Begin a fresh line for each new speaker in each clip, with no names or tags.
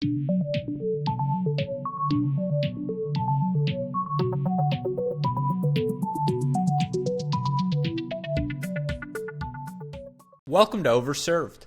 Welcome to Overserved.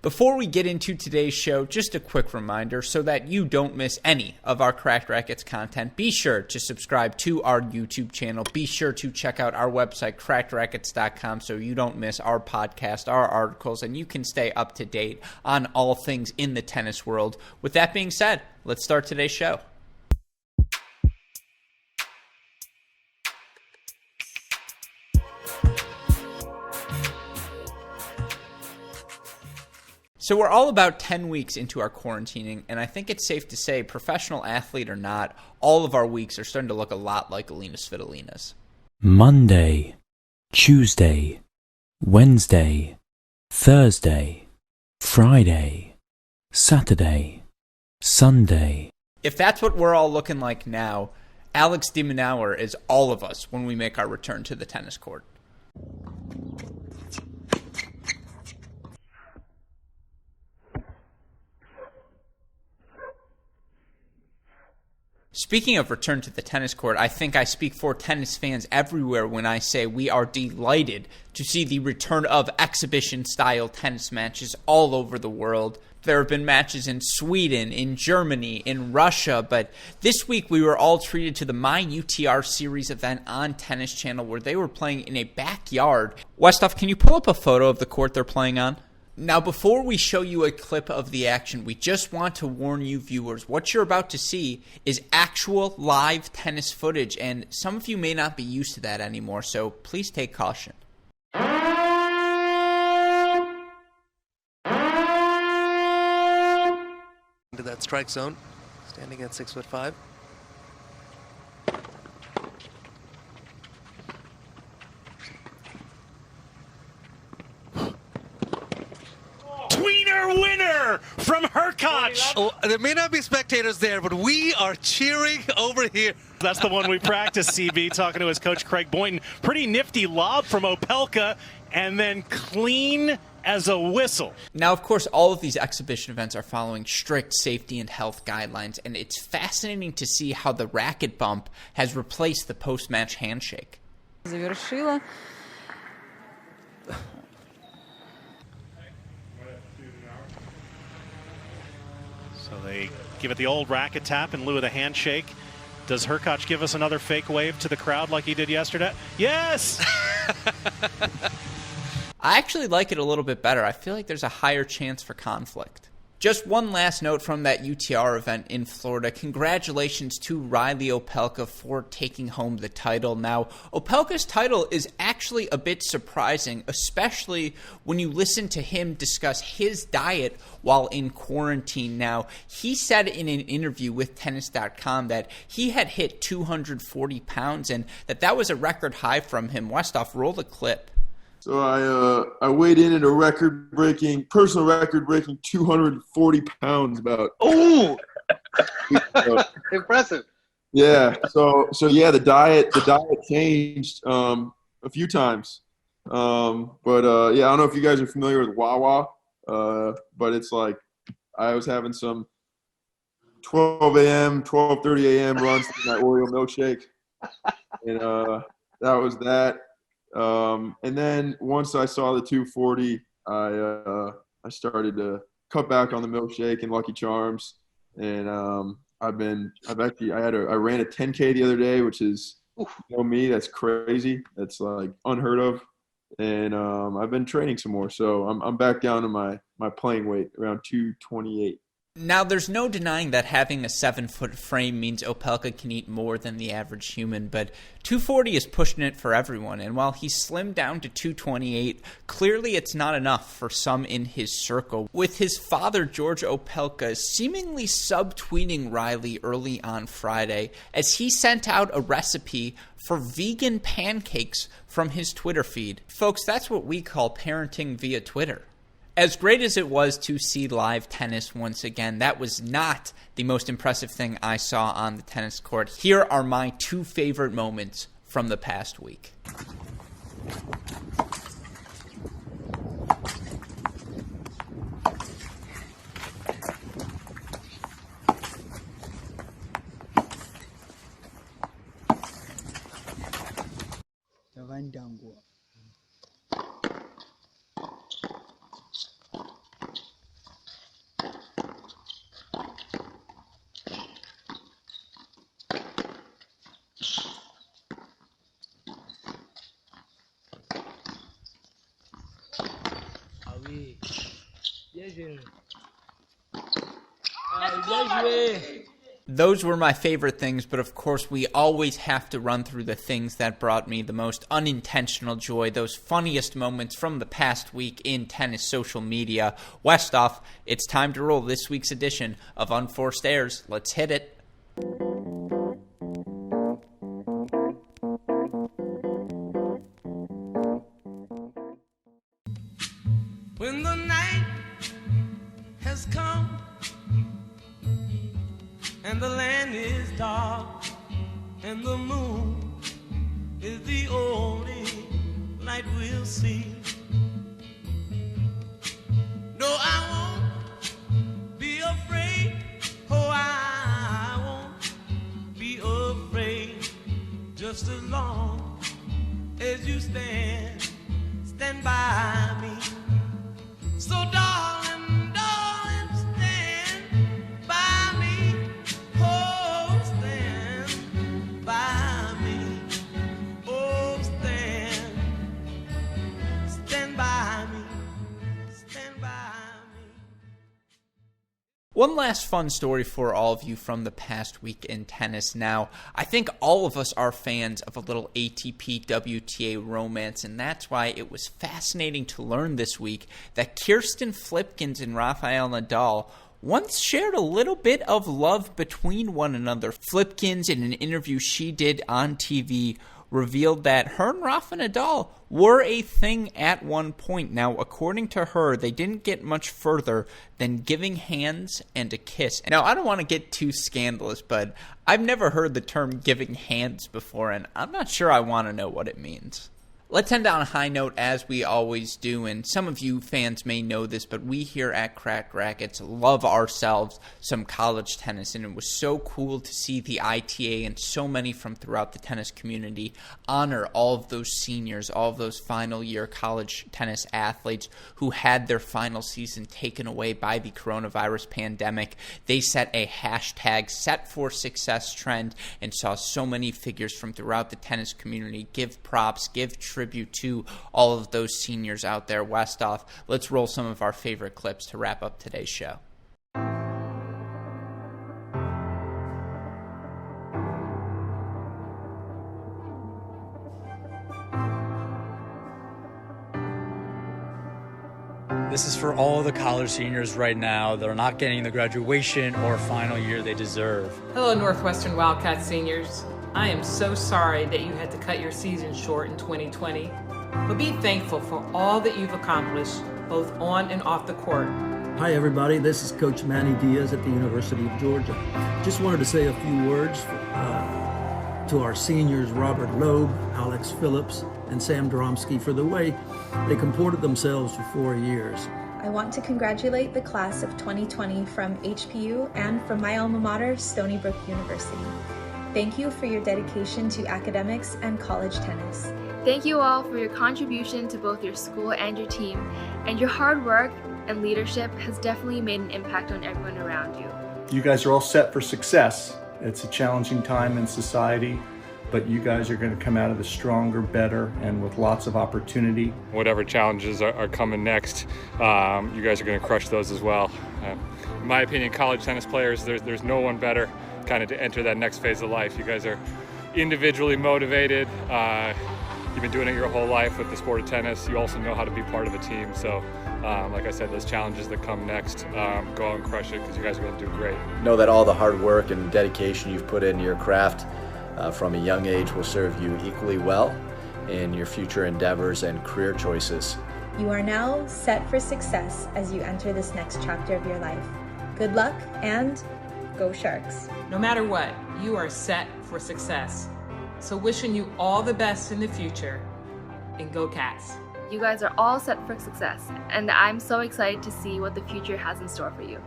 Before we get into today's show, just a quick reminder so that you don't miss any of our Cracked Racquets content. Be sure to subscribe to our YouTube channel. Be sure to check out our website, crackedrackets.com, so you don't miss our podcast, our articles, and you can stay up to date on all things in the tennis world. With that being said, let's start today's show. So we're all about 10 weeks into our quarantining, and I think it's safe to say, professional athlete or not, all of our weeks are starting to look a lot like Alina Svitolina's.
Monday, Tuesday, Wednesday, Thursday, Friday, Saturday, Sunday.
If that's what we're all looking like now, Alex de Minaur is all of us when we make our return to the tennis court. Speaking of return to the tennis court, I think I speak for tennis fans everywhere when I say we are delighted to see the return of exhibition-style tennis matches all over the world. There have been matches in Sweden, in Germany, in Russia, but this week we were all treated to the My UTR Series event on Tennis Channel where they were playing in a backyard. Westhoff, can you pull up a photo of the court they're playing on? Now, before we show you a clip of the action, we just want to warn you viewers, what you're about to see is actual live tennis footage, and some of you may not be used to that anymore, so please take caution.
Into that strike zone, standing at 6'5".
Winner from Hurkacz.
There may not be spectators there, but we are cheering over here.
That's the one we practiced, CB, talking to his coach, Craig Boynton. Pretty nifty lob from Opelka, and then clean as a whistle.
Now, of course, all of these exhibition events are following strict safety and health guidelines, and it's fascinating to see how the racket bump has replaced the post-match handshake.
Завершила.
So they give it the old racket tap in lieu of the handshake. Does Hurkacz give us another fake wave to the crowd like he did yesterday? Yes!
I actually like it a little bit better. I feel like there's a higher chance for conflict. Just one last note from that UTR event in Florida. Congratulations to Riley Opelka for taking home the title. Now, Opelka's title is actually a bit surprising, especially when you listen to him discuss his diet while in quarantine. Now, he said in an interview with Tennis.com that he had hit 240 pounds and that was a record high from him. Westhoff, roll the clip.
So I weighed in at a personal record-breaking 240 pounds about.
Oh, impressive.
Yeah. So yeah, the diet changed a few times. Yeah, I don't know if you guys are familiar with Wawa, but it's like I was having some 12 a.m., 12:30 a.m. runs to my Oreo milkshake, and that was that. And then once I saw the 240, I started to cut back on the milkshake and Lucky Charms, and I ran a 10K the other day, which is, me, that's crazy. That's like unheard of. And I've been training some more, so I'm back down to my playing weight around 228.
Now, there's no denying that having a 7-foot frame means Opelka can eat more than the average human, but 240 is pushing it for everyone, and while he's slimmed down to 228, clearly it's not enough for some in his circle, with his father, George Opelka, seemingly subtweeting Riley early on Friday as he sent out a recipe for vegan pancakes from his Twitter feed. Folks, that's what we call parenting via Twitter. As great as it was to see live tennis once again, that was not the most impressive thing I saw on the tennis court. Here are my two favorite moments from the past week. Those were my favorite things, but of course we always have to run through the things that brought me the most unintentional joy, those funniest moments from the past week in tennis social media. Westoff, it's time to roll this week's edition of Unforced Errors. Let's hit it.
When the night has come and the land is dark and the moon is the only light we'll see. No, I won't be afraid. Oh, I won't be afraid. Just as long as you stand by me. So darling, darling, stand by me. Oh, stand by me. Oh, stand by me. Stand by me.
One last fun story for all of you from the past week in tennis. Now, I think all of us are fans of a little ATP WTA romance, and that's why it was fascinating to learn this week that Kirsten Flipkens and Rafael Nadal once shared a little bit of love between one another. Flipkens, in an interview she did on TV, revealed that her and Rafa Nadal were a thing at one point. Now, according to her, they didn't get much further than giving hands and a kiss. Now, I don't want to get too scandalous, but I've never heard the term giving hands before, and I'm not sure I want to know what it means. Let's end on a high note, as we always do, and some of you fans may know this, but we here at Cracked Racquets love ourselves some college tennis, and it was so cool to see the ITA and so many from throughout the tennis community honor all of those seniors, all of those final-year college tennis athletes who had their final season taken away by the coronavirus pandemic. They set a hashtag Set for Success trend and saw so many figures from throughout the tennis community give props, give tribute to all of those seniors out there. Westoff, let's roll some of our favorite clips to wrap up today's show.
This is for all the college seniors right now that are not getting the graduation or final year they deserve.
Hello, Northwestern Wildcats seniors. I am so sorry that you had to cut your season short in 2020, but be thankful for all that you've accomplished, both on and off the court.
Hi everybody, this is Coach Manny Diaz at the University of Georgia. Just wanted to say a few words to our seniors, Robert Loeb, Alex Phillips, and Sam Dromsky, for the way they comported themselves for 4 years.
I want to congratulate the class of 2020 from HPU and from my alma mater, Stony Brook University. Thank you for your dedication to academics and college tennis.
Thank you all for your contribution to both your school and your team, and your hard work and leadership has definitely made an impact on everyone around you.
You guys are all set for success. It's a challenging time in society, but you guys are going to come out of this stronger, better, and with lots of opportunity.
Whatever challenges are coming next, you guys are going to crush those as well. In my opinion, college tennis players, there's no one better kind of to enter that next phase of life. You guys are individually motivated. You've been doing it your whole life with the sport of tennis. You also know how to be part of a team. So, like I said, those challenges that come next, go out and crush it because you guys are going to do great.
Know that all the hard work and dedication you've put into your craft from a young age will serve you equally well in your future endeavors and career choices.
You are now set for success as you enter this next chapter of your life. Good luck and go Sharks.
No matter what, you are set for success. So wishing you all the best in the future, and go Cats.
You guys are all set for success, and I'm so excited to see what the future has in store for you.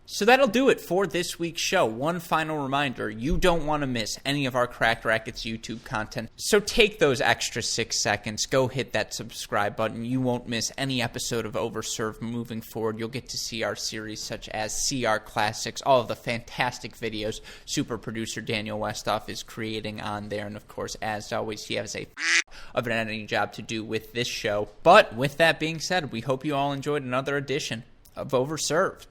So that'll do it for this week's show. One final reminder, you don't want to miss any of our Cracked Racquets YouTube content. So take those extra 6 seconds, go hit that subscribe button. You won't miss any episode of Overserved moving forward. You'll get to see our series such as CR Classics, all of the fantastic videos super producer Daniel Westoff is creating on there. And of course, as always, he has a of an editing job to do with this show. But with that being said, we hope you all enjoyed another edition of Overserved.